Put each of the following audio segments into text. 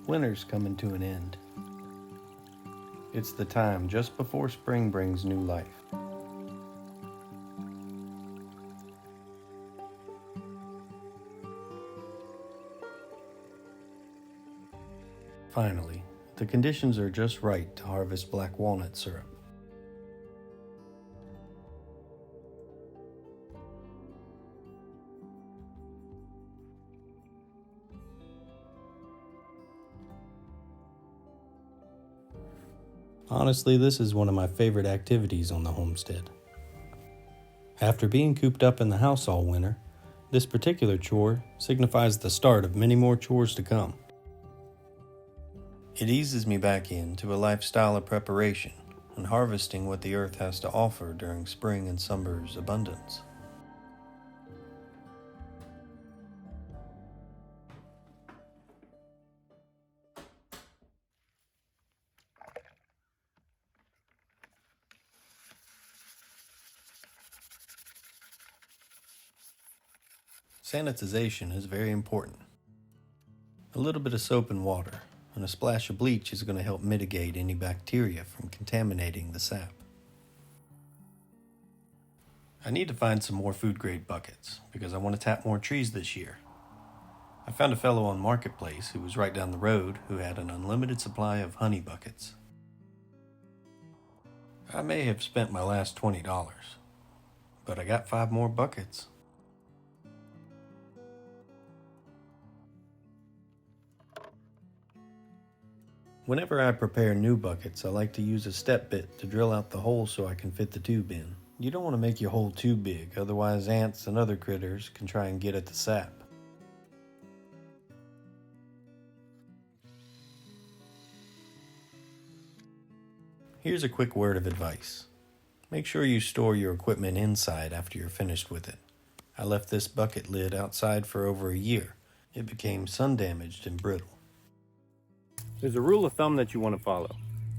Winter's coming to an end. It's the time just before spring brings new life. Finally, the conditions are just right to harvest black walnut syrup. Honestly, this is one of my favorite activities on the homestead. After being cooped up in the house all winter, this particular chore signifies the start of many more chores to come. It eases me back into a lifestyle of preparation and harvesting what the earth has to offer during spring and summer's abundance. Sanitization is very important. A little bit of soap and water and a splash of bleach is going to help mitigate any bacteria from contaminating the sap. I need to find some more food-grade buckets because I want to tap more trees this year. I found a fellow on Marketplace who was right down the road who had an unlimited supply of honey buckets. I may have spent my last $20, but I got 5 more buckets. Whenever I prepare new buckets, I like to use a step bit to drill out the hole so I can fit the tube in. You don't want to make your hole too big, otherwise ants and other critters can try and get at the sap. Here's a quick word of advice. Make sure you store your equipment inside after you're finished with it. I left this bucket lid outside for over a year. It became sun damaged and brittle. There's a rule of thumb that you want to follow.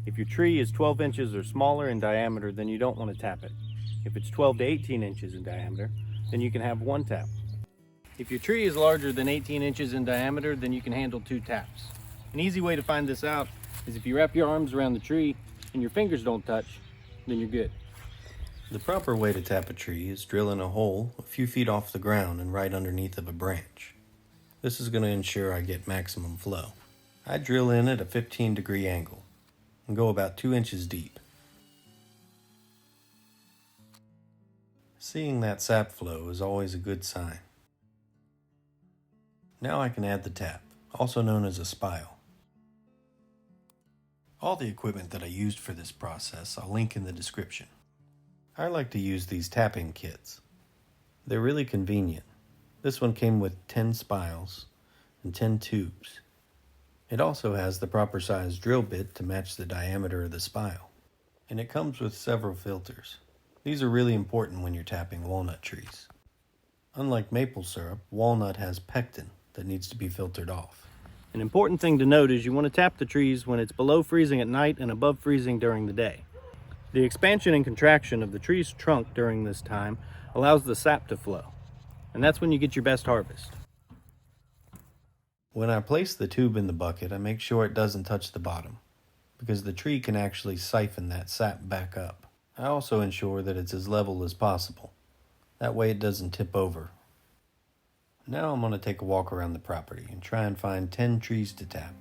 If your tree is 12 inches or smaller in diameter, then you don't want to tap it. If it's 12 to 18 inches in diameter, then you can have 1 tap. If your tree is larger than 18 inches in diameter, then you can handle 2 taps. An easy way to find this out is if you wrap your arms around the tree and your fingers don't touch, then you're good. The proper way to tap a tree is drilling a hole a few feet off the ground and right underneath of a branch. This is going to ensure I get maximum flow. I drill in at a 15-degree angle and go about 2 inches deep. Seeing that sap flow is always a good sign. Now I can add the tap, also known as a spile. All the equipment that I used for this process I'll link in the description. I like to use these tapping kits. They're really convenient. This one came with 10 spiles and 10 tubes. It also has the proper size drill bit to match the diameter of the spile. And it comes with several filters. These are really important when you're tapping walnut trees. Unlike maple syrup, walnut has pectin that needs to be filtered off. An important thing to note is you want to tap the trees when it's below freezing at night and above freezing during the day. The expansion and contraction of the tree's trunk during this time allows the sap to flow, and that's when you get your best harvest. When I place the tube in the bucket, I make sure it doesn't touch the bottom, because the tree can actually siphon that sap back up. I also ensure that it's as level as possible. That way it doesn't tip over. Now I'm going to take a walk around the property and try and find 10 trees to tap.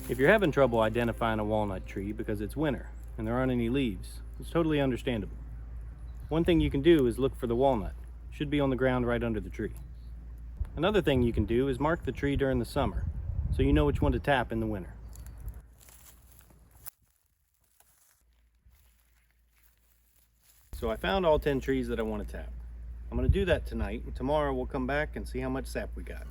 If you're having trouble identifying a walnut tree because it's winter and there aren't any leaves, it's totally understandable. One thing you can do is look for the walnut. It should be on the ground right under the tree. Another thing you can do is mark the tree during the summer, so you know which one to tap in the winter. So I found all 10 trees that I want to tap. I'm going to do that tonight, and tomorrow we'll come back and see how much sap we got.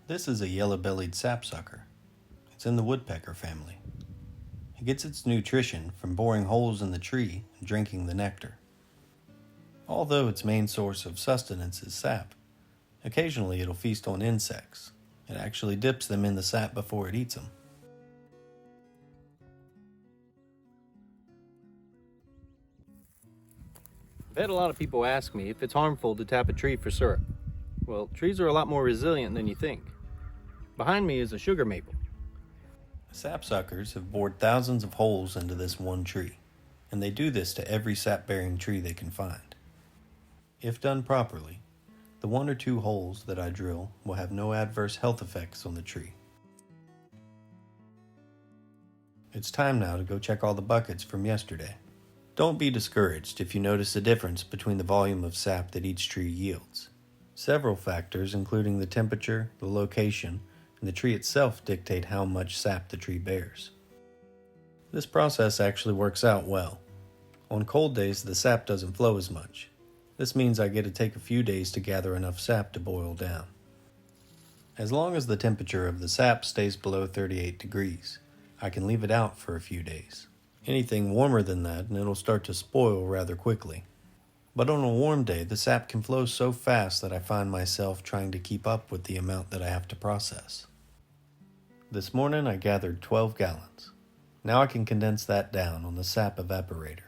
This is a yellow-bellied sapsucker. It's in the woodpecker family. It gets its nutrition from boring holes in the tree and drinking the nectar. Although its main source of sustenance is sap, occasionally it'll feast on insects. It actually dips them in the sap before it eats them. I've had a lot of people ask me if it's harmful to tap a tree for syrup. Well, trees are a lot more resilient than you think. Behind me is a sugar maple. Sapsuckers have bored thousands of holes into this one tree, and they do this to every sap-bearing tree they can find. If done properly, the 1 or 2 holes that I drill will have no adverse health effects on the tree. It's time now to go check all the buckets from yesterday. Don't be discouraged if you notice a difference between the volume of sap that each tree yields. Several factors, including the temperature, the location, and the tree itself, dictate how much sap the tree bears. This process actually works out well. On cold days, the sap doesn't flow as much. This means I get to take a few days to gather enough sap to boil down. As long as the temperature of the sap stays below 38 degrees, I can leave it out for a few days. Anything warmer than that and it'll start to spoil rather quickly. But on a warm day, the sap can flow so fast that I find myself trying to keep up with the amount that I have to process. This morning I gathered 12 gallons. Now I can condense that down on the sap evaporator.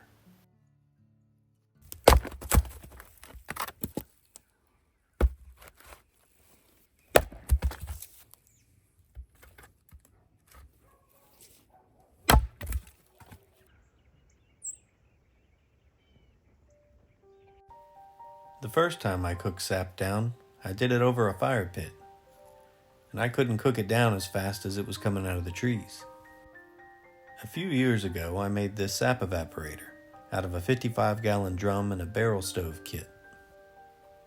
The first time I cooked sap down, I did it over a fire pit, and I couldn't cook it down as fast as it was coming out of the trees. A few years ago, I made this sap evaporator out of a 55-gallon drum and a barrel stove kit.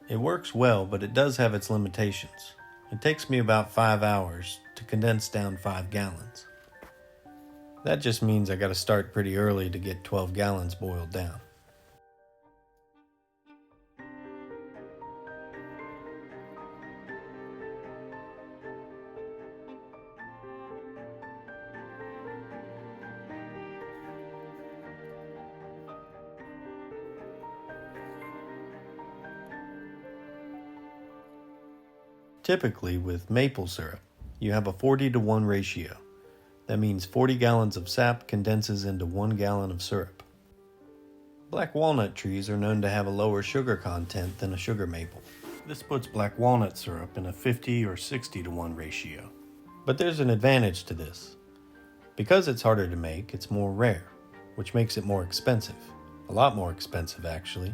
It works well, but it does have its limitations. It takes me about 5 hours to condense down 5 gallons. That just means I gotta start pretty early to get 12 gallons boiled down. Typically, with maple syrup, you have a 40-to-1 ratio. That means 40 gallons of sap condenses into 1 gallon of syrup. Black walnut trees are known to have a lower sugar content than a sugar maple. This puts black walnut syrup in a 50 or 60-to-1 ratio. But there's an advantage to this. Because it's harder to make, it's more rare, which makes it more expensive. A lot more expensive, actually.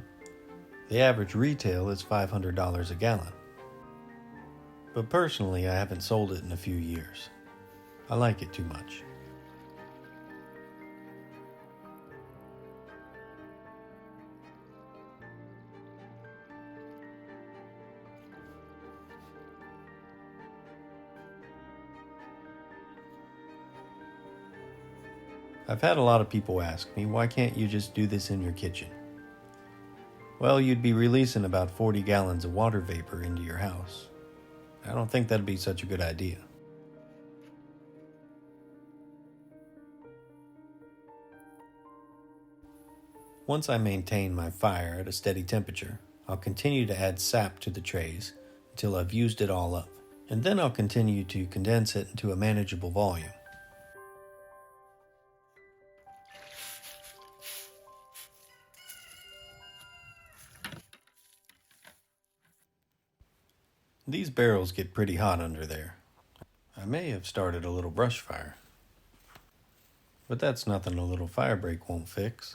The average retail is $500 a gallon. But personally, I haven't sold it in a few years. I like it too much. I've had a lot of people ask me, why can't you just do this in your kitchen? Well, you'd be releasing about 40 gallons of water vapor into your house. I don't think that'd be such a good idea. Once I maintain my fire at a steady temperature, I'll continue to add sap to the trays until I've used it all up, and then I'll continue to condense it into a manageable volume. These barrels get pretty hot under there. I may have started a little brush fire, but that's nothing a little fire break won't fix.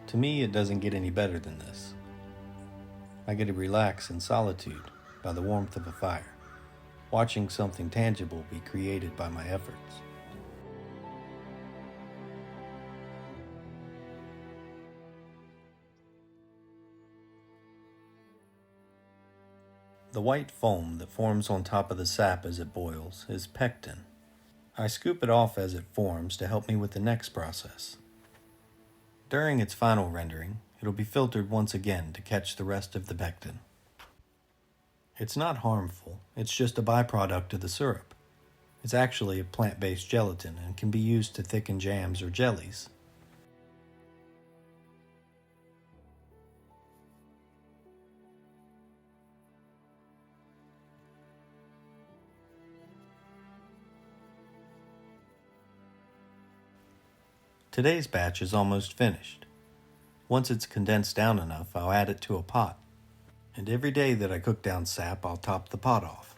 To me, it doesn't get any better than this. I get to relax in solitude by the warmth of a fire, watching something tangible be created by my efforts. The white foam that forms on top of the sap as it boils is pectin. I scoop it off as it forms to help me with the next process. During its final rendering, it'll be filtered once again to catch the rest of the pectin. It's not harmful, it's just a byproduct of the syrup. It's actually a plant-based gelatin and can be used to thicken jams or jellies. Today's batch is almost finished. Once it's condensed down enough, I'll add it to a pot. And every day that I cook down sap, I'll top the pot off.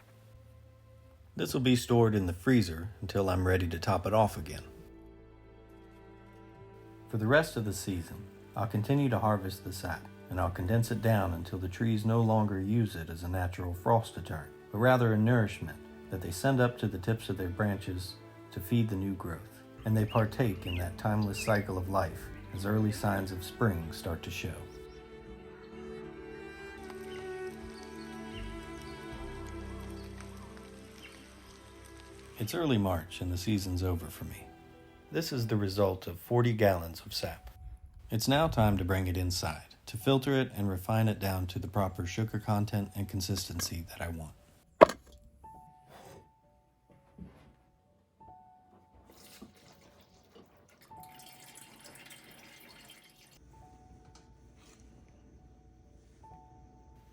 This will be stored in the freezer until I'm ready to top it off again. For the rest of the season, I'll continue to harvest the sap, and I'll condense it down until the trees no longer use it as a natural frost deterrent, but rather a nourishment that they send up to the tips of their branches to feed the new growth, and they partake in that timeless cycle of life as early signs of spring start to show. It's early March and the season's over for me. This is the result of 40 gallons of sap. It's now time to bring it inside, to filter it and refine it down to the proper sugar content and consistency that I want.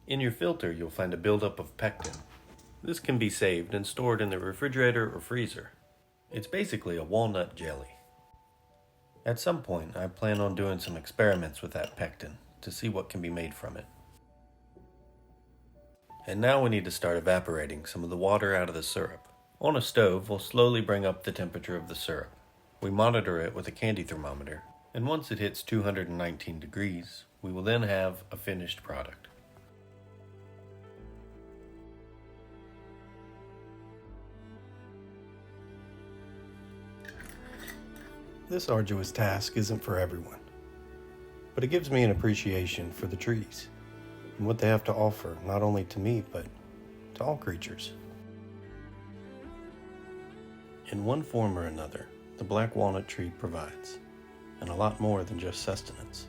In your filter, you'll find a buildup of pectin. This can be saved and stored in the refrigerator or freezer. It's basically a walnut jelly. At some point, I plan on doing some experiments with that pectin to see what can be made from it. And now we need to start evaporating some of the water out of the syrup. On a stove, we'll slowly bring up the temperature of the syrup. We monitor it with a candy thermometer, and once it hits 219 degrees, we will then have a finished product. This arduous task isn't for everyone, but it gives me an appreciation for the trees and what they have to offer, not only to me, but to all creatures. In one form or another, the black walnut tree provides, and a lot more than just sustenance.